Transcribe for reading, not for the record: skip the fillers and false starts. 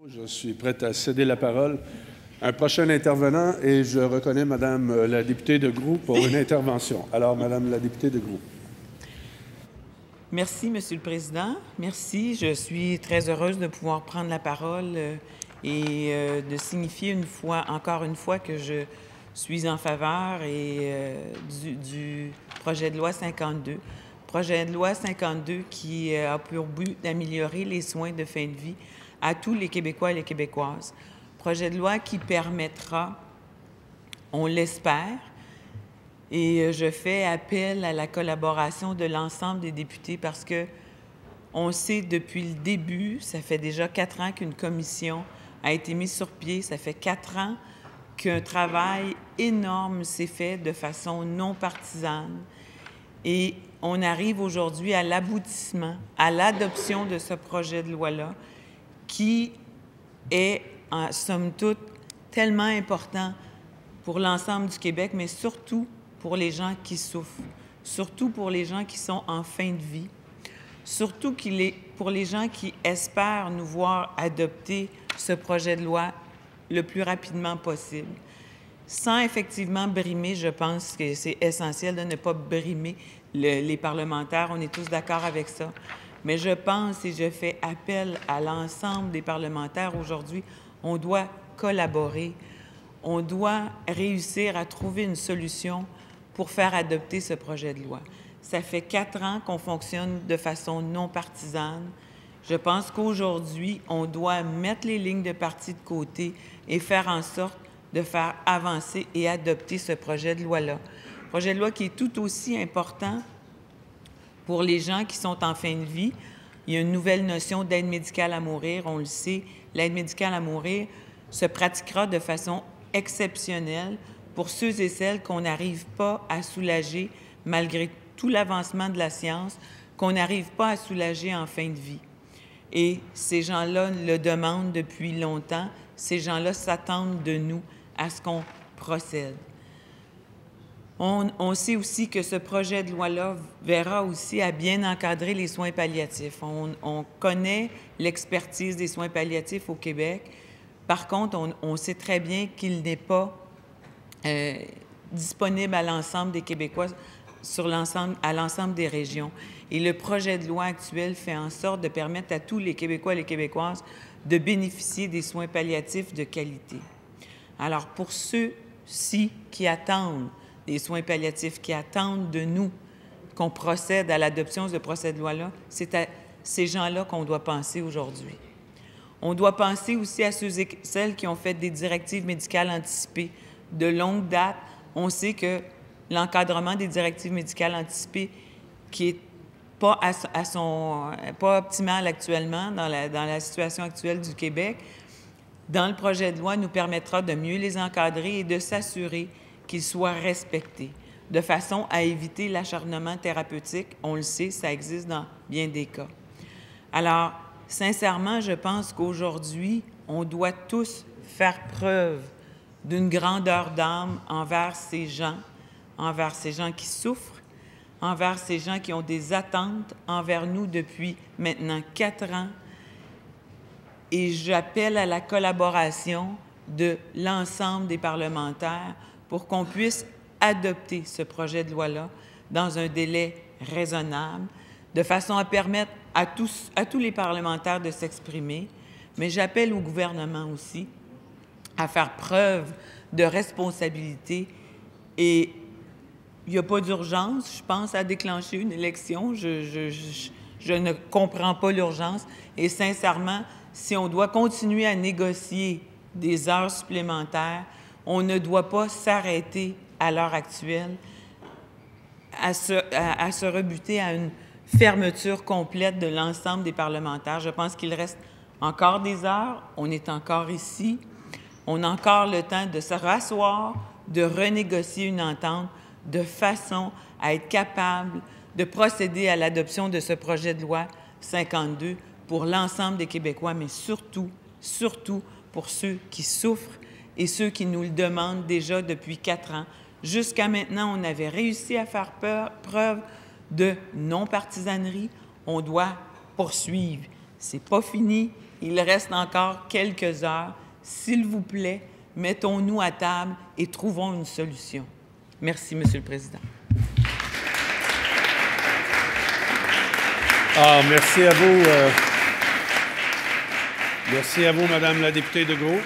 Je suis prête à céder la parole à un prochain intervenant et je reconnais Madame la députée de Groux pour une intervention. Alors, Madame la députée de Groux. Merci, Monsieur le Président. Merci. Je suis très heureuse de pouvoir prendre la parole et de signifier encore une fois que je suis en faveur du projet de loi 52. Projet de loi 52 qui a pour but d'améliorer les soins de fin de vie à tous les Québécois et les Québécoises. Projet de loi qui permettra, on l'espère, et je fais appel à la collaboration de l'ensemble des députés parce que on sait depuis le début, ça fait déjà 4 ans qu'une commission a été mise sur pied, ça fait 4 ans qu'un travail énorme s'est fait de façon non partisane et on arrive aujourd'hui à l'aboutissement, à l'adoption de ce projet de loi-là qui est, en somme toute, tellement important pour l'ensemble du Québec, mais surtout pour les gens qui souffrent, surtout pour les gens qui sont en fin de vie, surtout pour les gens qui espèrent nous voir adopter ce projet de loi le plus rapidement possible. Sans effectivement brimer, je pense que c'est essentiel de ne pas brimer les parlementaires, on est tous d'accord avec ça. Mais je pense et je fais appel à l'ensemble des parlementaires aujourd'hui, on doit collaborer, on doit réussir à trouver une solution pour faire adopter ce projet de loi. Ça fait 4 ans qu'on fonctionne de façon non partisane. Je pense qu'aujourd'hui, on doit mettre les lignes de parti de côté et faire en sorte de faire avancer et adopter ce projet de loi-là. Projet de loi qui est tout aussi important pour les gens qui sont en fin de vie. Il y a une nouvelle notion d'aide médicale à mourir, on le sait. L'aide médicale à mourir se pratiquera de façon exceptionnelle pour ceux et celles qu'on n'arrive pas à soulager malgré tout l'avancement de la science, qu'on n'arrive pas à soulager en fin de vie. Et ces gens-là le demandent depuis longtemps. Ces gens-là s'attendent de nous à ce qu'on procède. On sait aussi que ce projet de loi-là verra aussi à bien encadrer les soins palliatifs. On connaît l'expertise des soins palliatifs au Québec. Par contre, on sait très bien qu'il n'est pas disponible à l'ensemble des Québécois, à l'ensemble des régions. Et le projet de loi actuel fait en sorte de permettre à tous les Québécois et les Québécoises de bénéficier des soins palliatifs de qualité. Alors, pour ceux-ci qui attendent des soins palliatifs, qui attendent de nous qu'on procède à l'adoption de ce projet de loi-là, c'est à ces gens-là qu'on doit penser aujourd'hui. On doit penser aussi à ceux et celles qui ont fait des directives médicales anticipées. De longue date, on sait que l'encadrement des directives médicales anticipées, qui est pas optimal actuellement dans la situation actuelle du Québec, dans le projet de loi, nous permettra de mieux les encadrer et de s'assurer qu'ils soient respectés, de façon à éviter l'acharnement thérapeutique. On le sait, ça existe dans bien des cas. Alors, sincèrement, je pense qu'aujourd'hui, on doit tous faire preuve d'une grandeur d'âme envers ces gens qui souffrent, envers ces gens qui ont des attentes envers nous depuis maintenant 4 ans. Et j'appelle à la collaboration de l'ensemble des parlementaires pour qu'on puisse adopter ce projet de loi-là dans un délai raisonnable, de façon à permettre à tous les parlementaires de s'exprimer. Mais j'appelle au gouvernement aussi à faire preuve de responsabilité et il n'y a pas d'urgence, je pense, à déclencher une élection. Je ne comprends pas l'urgence et sincèrement, si on doit continuer à négocier des heures supplémentaires, on ne doit pas s'arrêter à l'heure actuelle à se rebuter à une fermeture complète de l'ensemble des parlementaires. Je pense qu'il reste encore des heures, on est encore ici, on a encore le temps de se rasseoir, de renégocier une entente de façon à être capable de procéder à l'adoption de ce projet de loi 52 pour l'ensemble des Québécois, mais surtout pour ceux qui souffrent et ceux qui nous le demandent déjà depuis 4 ans. Jusqu'à maintenant, on avait réussi à faire preuve de non-partisanerie. On doit poursuivre. C'est pas fini. Il reste encore quelques heures. S'il vous plaît, mettons-nous à table et trouvons une solution. Merci, Monsieur le Président. Merci à vous. Merci à vous, Madame la députée de Gros.